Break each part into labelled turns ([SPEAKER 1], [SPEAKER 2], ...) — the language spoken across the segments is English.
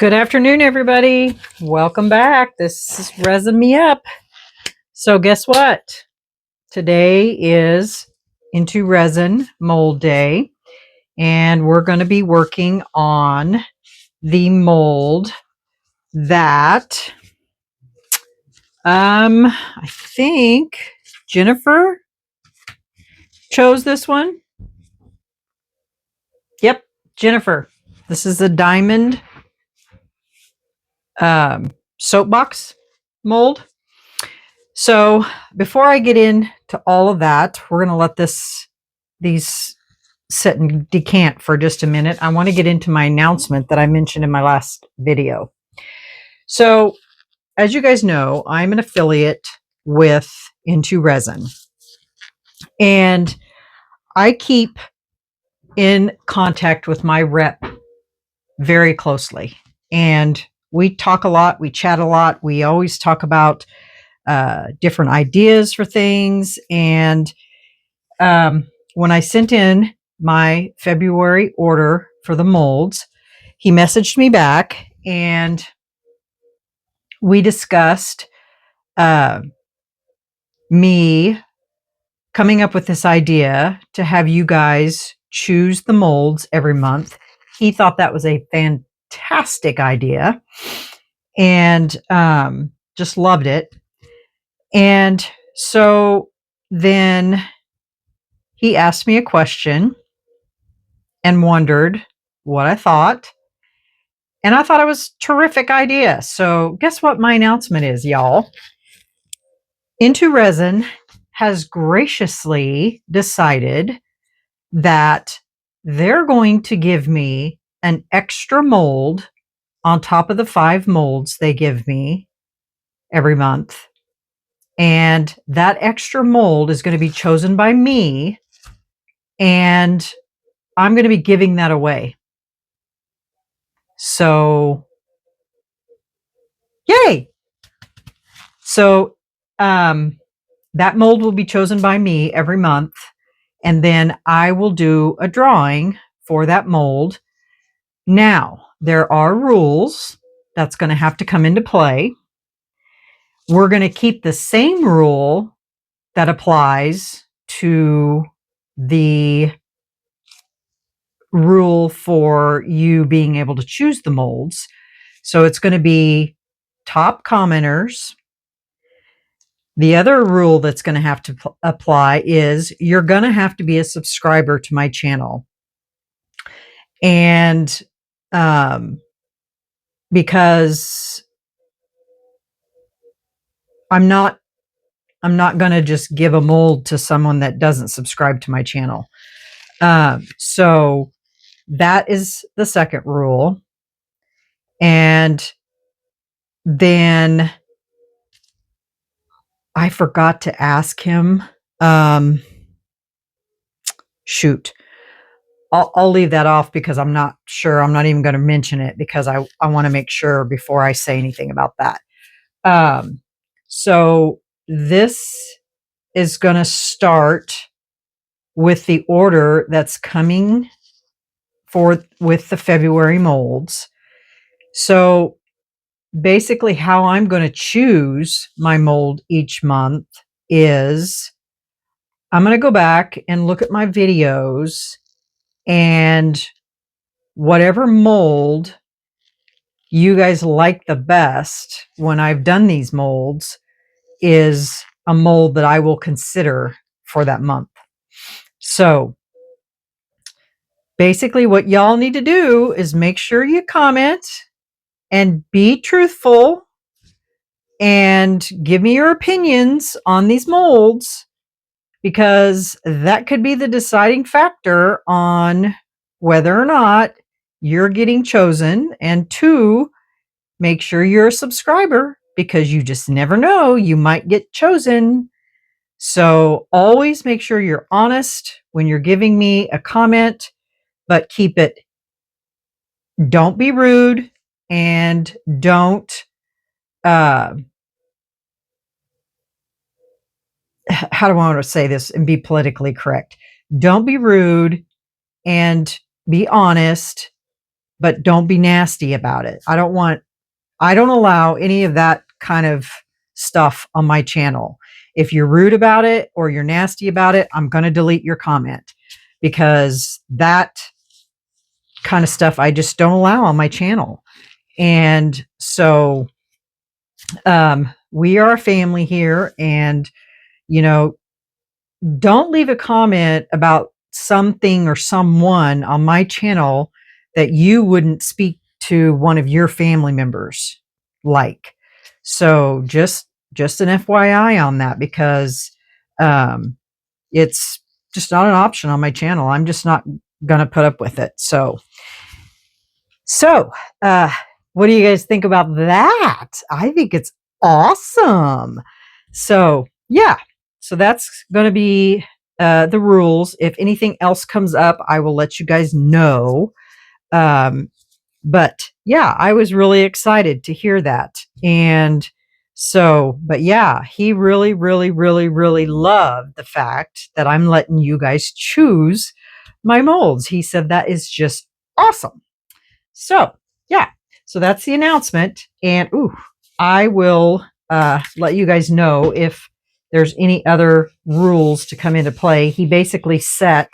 [SPEAKER 1] Good afternoon, everybody. Welcome back. This is Resin Me Up. So guess what? Today is Into Resin Mold Day, and we're going to be working on the mold that I think Jennifer chose this one. Yep, Jennifer. This is a diamond soapbox mold. So before I get into all of that, we're going to let these sit and decant for just a minute. I want to get into my announcement that I mentioned in my last video. So as you guys know, I'm an affiliate with Into Resin, and I keep in contact with my rep very closely, and we talk a lot, we chat a lot, we always talk about different ideas for things. And when I sent in my February order for the molds, he messaged me back and we discussed me coming up with this idea to have you guys choose the molds every month. He thought that was a fantastic idea and just loved it. And so then he asked me a question and wondered what I thought. And I thought it was a terrific idea. So guess what my announcement is, y'all? Into Resin has graciously decided that they're going to give me an extra mold on top of the 5 molds they give me every month. And that extra mold is going to be chosen by me, and I'm going to be giving that away. So, yay! So, that mold will be chosen by me every month, and then I will do a drawing for that mold. Now, there are rules that's going to have to come into play. We're going to keep the same rule that applies to the rule for you being able to choose the molds. So it's going to be top commenters. The other rule that's going to have to apply is you're going to have to be a subscriber to my channel. And because I'm not going to just give a mold to someone that doesn't subscribe to my channel. So that is the second rule. And then I forgot to ask him. Shoot. I'll leave that off because I'm not sure. I'm not even going to mention it because I want to make sure before I say anything about that. So this is going to start with the order that's coming with the February molds. So basically how I'm going to choose my mold each month is I'm going to go back and look at my videos, and whatever mold you guys like the best when I've done these molds is a mold that I will consider for that month. So basically what y'all need to do is make sure you comment and be truthful and give me your opinions on these molds, because that could be the deciding factor on whether or not you're getting chosen. And 2, make sure you're a subscriber, because you just never know, you might get chosen. So always make sure you're honest when you're giving me a comment, but don't be rude, and don't how do I want to say this and be politically correct? Don't be rude, and be honest, but don't be nasty about it. I don't allow any of that kind of stuff on my channel. If you're rude about it or you're nasty about it, I'm going to delete your comment, because that kind of stuff I just don't allow on my channel. And so we are a family here, and you know, don't leave a comment about something or someone on my channel that you wouldn't speak to one of your family members like. So just an FYI on that, because um, it's just not an option on my channel. I'm just not gonna put up with it. So, uh, what do you guys think about that? I think it's awesome. So, yeah. So that's going to be the rules. If anything else comes up, I will let you guys know. Um, but yeah, I was really excited to hear that. And so, but yeah, he really, really, really, really loved the fact that I'm letting you guys choose my molds. He said that is just awesome. So, yeah, so that's the announcement. And I will let you guys know if there's any other rules to come into play. He basically said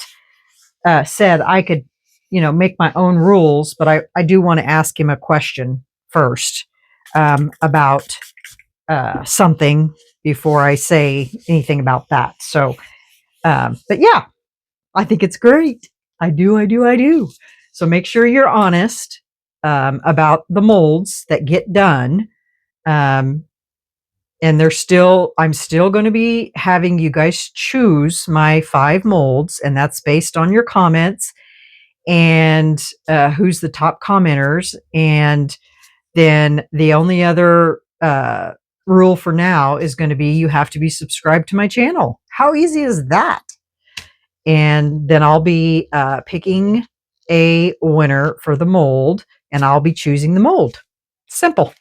[SPEAKER 1] I could, make my own rules, but I do want to ask him a question first about something before I say anything about that. So, but yeah, I think it's great. I do. So make sure you're honest about the molds that get done. Um, and I'm still going to be having you guys choose my 5 molds, and that's based on your comments and who's the top commenters. And then the only other rule for now is going to be you have to be subscribed to my channel. How easy is that? And then I'll be picking a winner for the mold, and I'll be choosing the mold. Simple.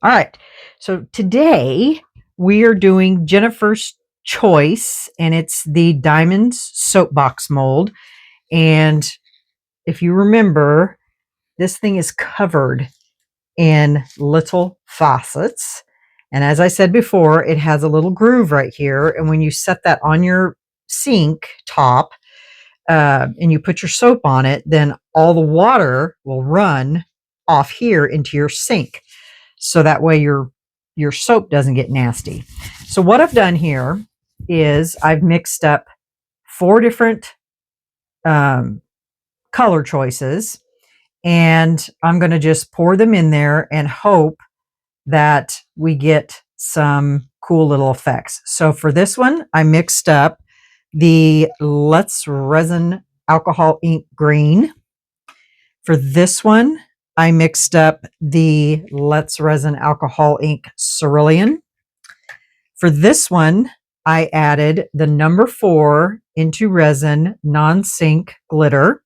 [SPEAKER 1] All right. So today we are doing Jennifer's choice, and it's the Diamonds Soapbox mold. And if you remember, this thing is covered in little faucets. And as I said before, it has a little groove right here. And when you set that on your sink top, and you put your soap on it, then all the water will run off here into your sink. So that way your soap doesn't get nasty. So what I've done here is I've mixed up 4 different color choices, and I'm going to just pour them in there and hope that we get some cool little effects. So for this one, I mixed up the Let's Resin Alcohol Ink Green. For this one, I mixed up the Let's Resin Alcohol Ink Cerulean. For this one, I added the number 4 Into Resin Non-Sync Glitter.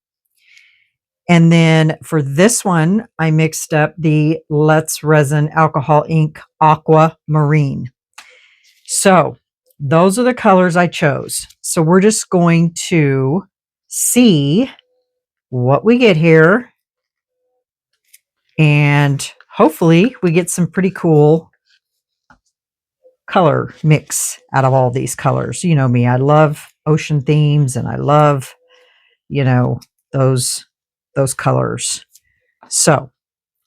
[SPEAKER 1] And then for this one, I mixed up the Let's Resin Alcohol Ink Aqua Marine. So those are the colors I chose. So we're just going to see what we get here. And hopefully we get some pretty cool color mix out of all these colors. You know me, I love ocean themes, and I love, those colors. So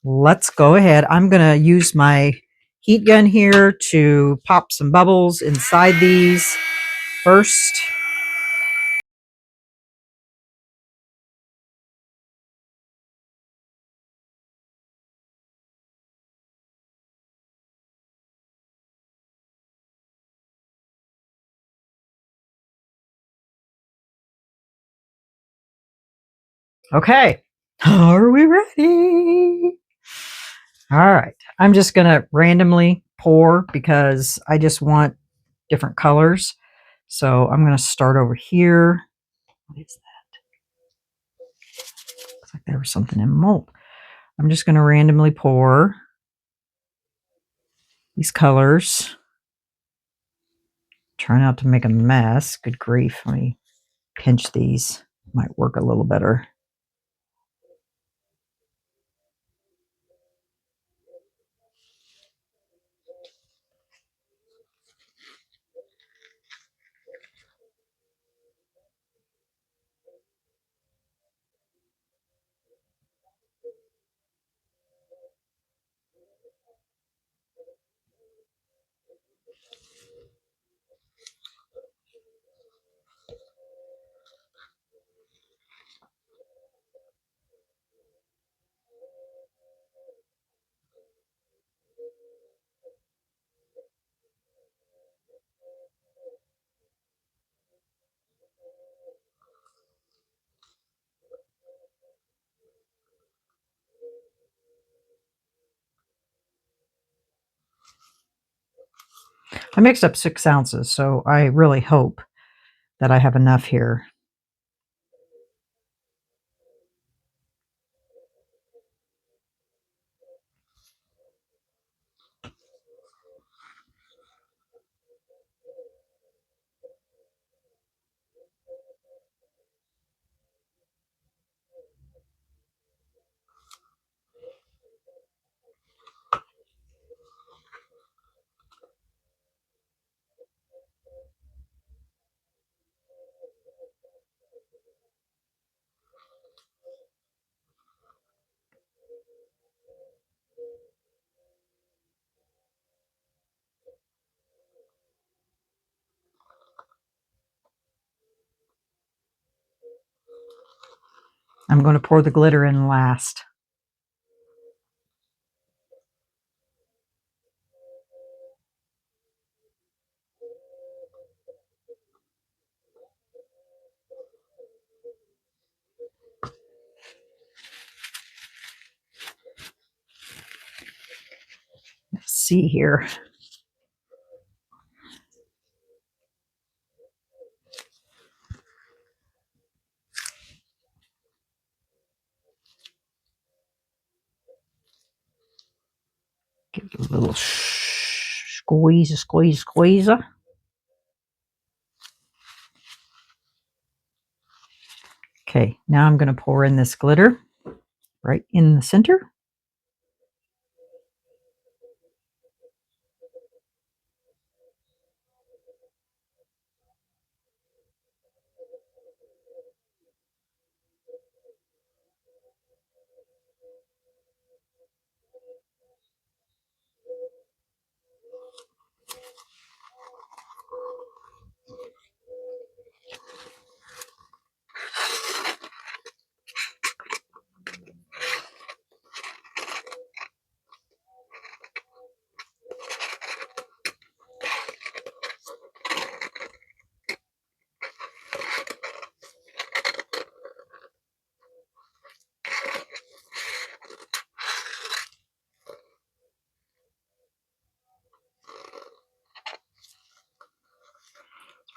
[SPEAKER 1] let's go ahead. I'm going to use my heat gun here to pop some bubbles inside these first. Okay. Are we ready? All right. I'm just going to randomly pour because I just want different colors. So I'm going to start over here. What is that? Looks like there was something in mold. I'm just going to randomly pour these colors. Try not to make a mess. Good grief. Let me pinch these. Might work a little better. I mixed up 6 ounces, so I really hope that I have enough here. I'm going to pour the glitter in last. Let's see here. Give it a little squeeze. Okay, now I'm going to pour in this glitter right in the center.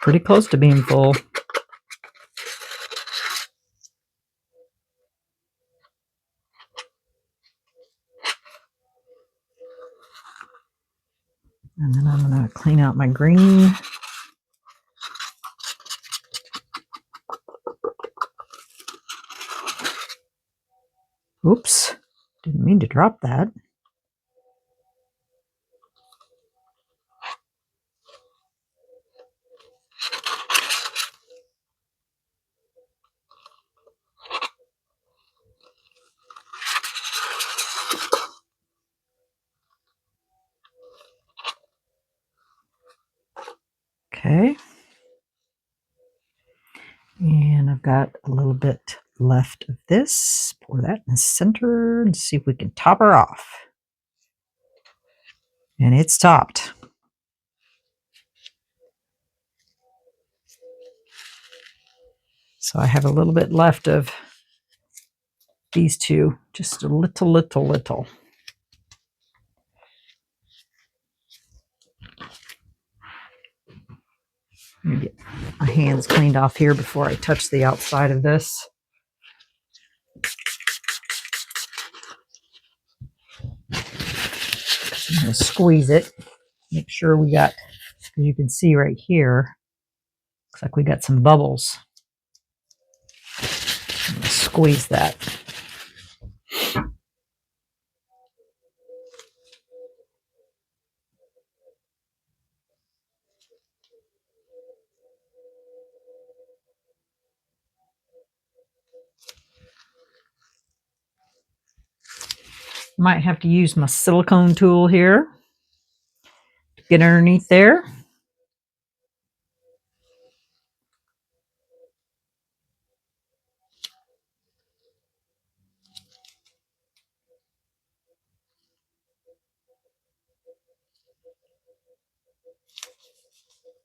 [SPEAKER 1] Pretty close to being full. And then I'm going to clean out my green. Oops, didn't mean to drop that. Okay. And I've got a little bit left of this. Pour that in the center and see if we can top her off. And it's topped. So I have a little bit left of these two, just a little. Let me get my hands cleaned off here before I touch the outside of this. I'm going to squeeze it. Make sure we got, as you can see right here, looks like we got some bubbles. I'm going to squeeze that. Might have to use my silicone tool here get underneath there.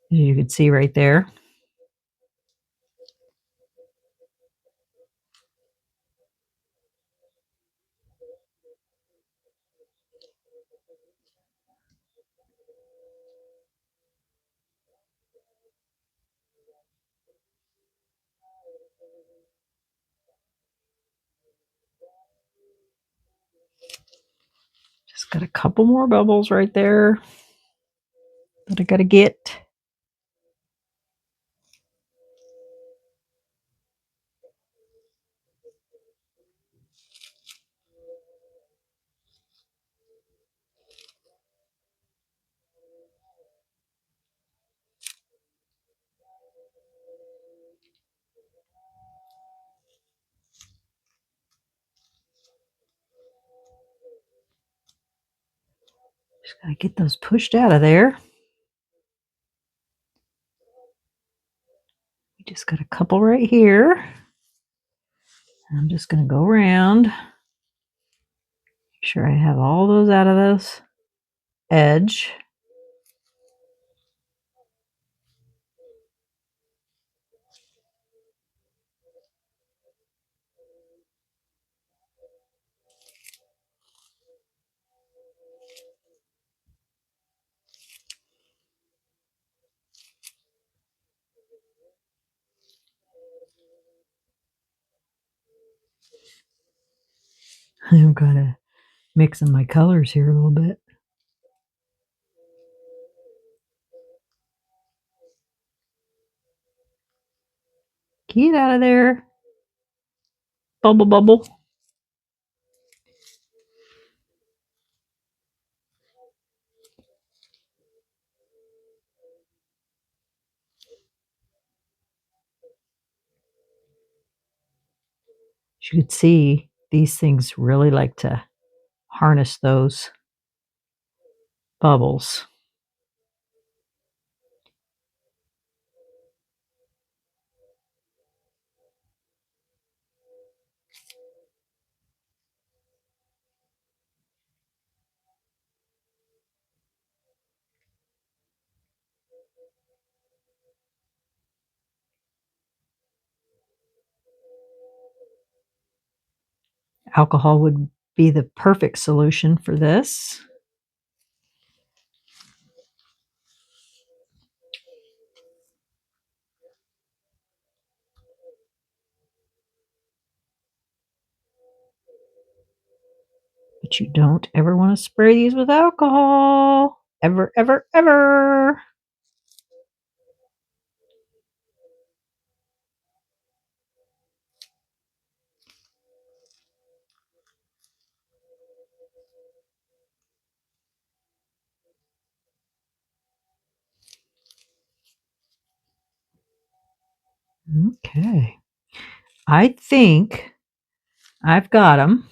[SPEAKER 1] You can see right there. Just got a couple more bubbles right there that I gotta get. Just gotta get those pushed out of there. We just got a couple right here. I'm just gonna go around. Make sure I have all those out of this edge. I'm kind of mixing my colors here a little bit. Get out of there. Bubble, bubble. As you can see, these things really like to harness those bubbles. Alcohol would be the perfect solution for this. But you don't ever want to spray these with alcohol. Ever, ever, ever. Okay. I think I've got them.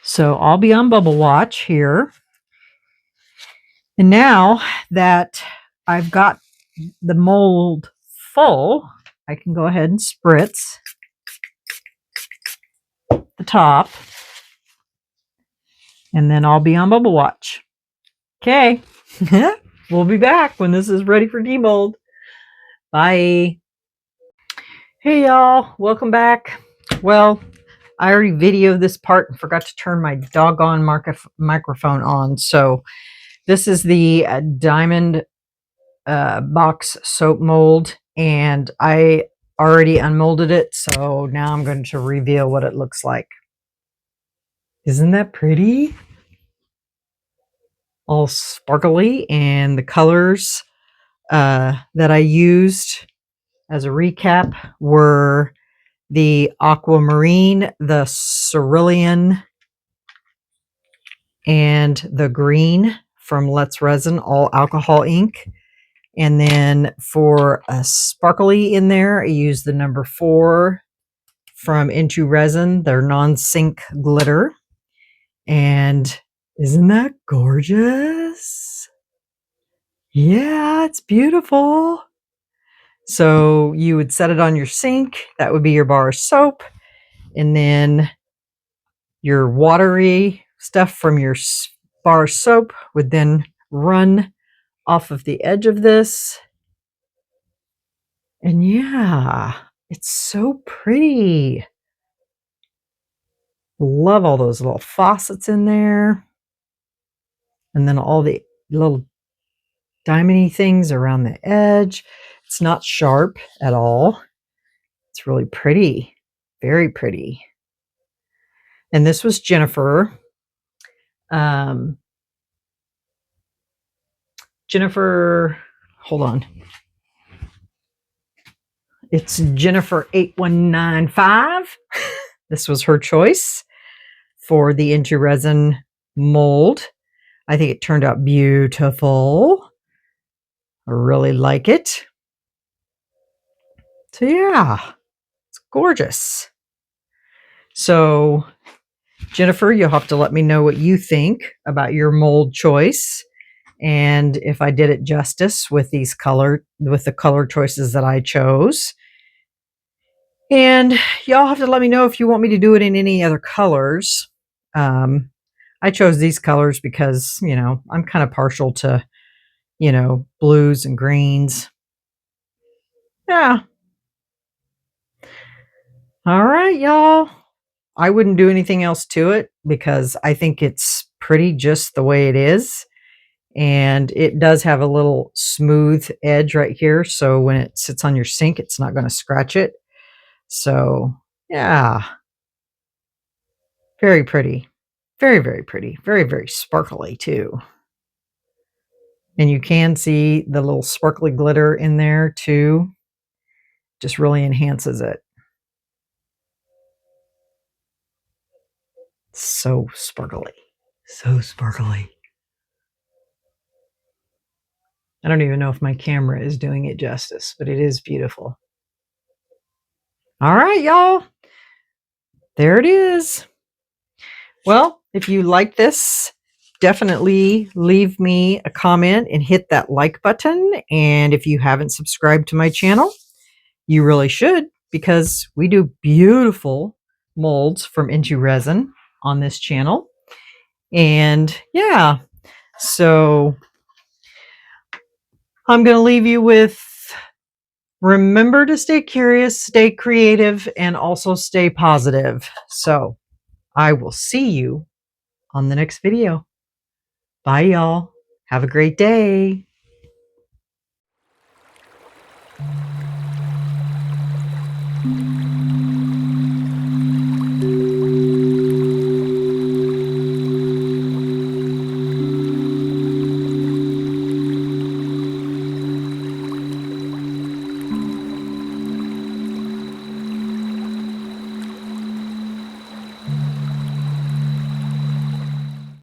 [SPEAKER 1] So I'll be on bubble watch here. And now that I've got the mold full, I can go ahead and spritz the top. And then I'll be on bubble watch. Okay. We'll be back when this is ready for demold. Bye. Hey y'all, welcome back. Well, I already videoed this part and forgot to turn my doggone microphone on. So this is the diamond box soap mold, and I already unmolded it. So now I'm going to reveal what it looks like. Isn't that pretty? All sparkly, and the colors that I used as a recap were the aquamarine, the cerulean, and the green from Let's Resin, all alcohol ink. And then for a sparkly in there, I used the number 4 from Into Resin, their non-sync glitter. And isn't that gorgeous? Yeah, it's beautiful. So you would set it on your sink. That would be your bar of soap. And then your watery stuff from your bar of soap would then run off of the edge of this. And yeah, it's so pretty. Love all those little faucets in there. And then all the little diamondy things around the edge. It's not sharp at all. It's really pretty. Very pretty. And this was Jennifer. Jennifer, hold on. It's Jennifer8195. This was her choice for the Into Resin mold. I think it turned out beautiful. I really like it. So yeah, it's gorgeous. So Jennifer, you'll have to let me know what you think about your mold choice and if I did it justice with the color choices that I chose. And y'all have to let me know if you want me to do it in any other colors. I chose these colors because, you know, I'm kind of partial to, you know, blues and greens. Yeah. All right, y'all. I wouldn't do anything else to it because I think it's pretty just the way it is. And it does have a little smooth edge right here. So when it sits on your sink, it's not going to scratch it. So yeah, very pretty. Very, very pretty. Very, very sparkly too. And you can see the little sparkly glitter in there too. Just really enhances it. So sparkly. So sparkly. I don't even know if my camera is doing it justice, but it is beautiful. All right, y'all. There it is. Well, if you like this, definitely leave me a comment and hit that like button. And if you haven't subscribed to my channel, you really should, because we do beautiful molds from Into Resin on this channel. And yeah, so I'm going to leave you with, remember to stay curious, stay creative, and also stay positive. So I will see you on the next video. Bye, y'all. Have a great day.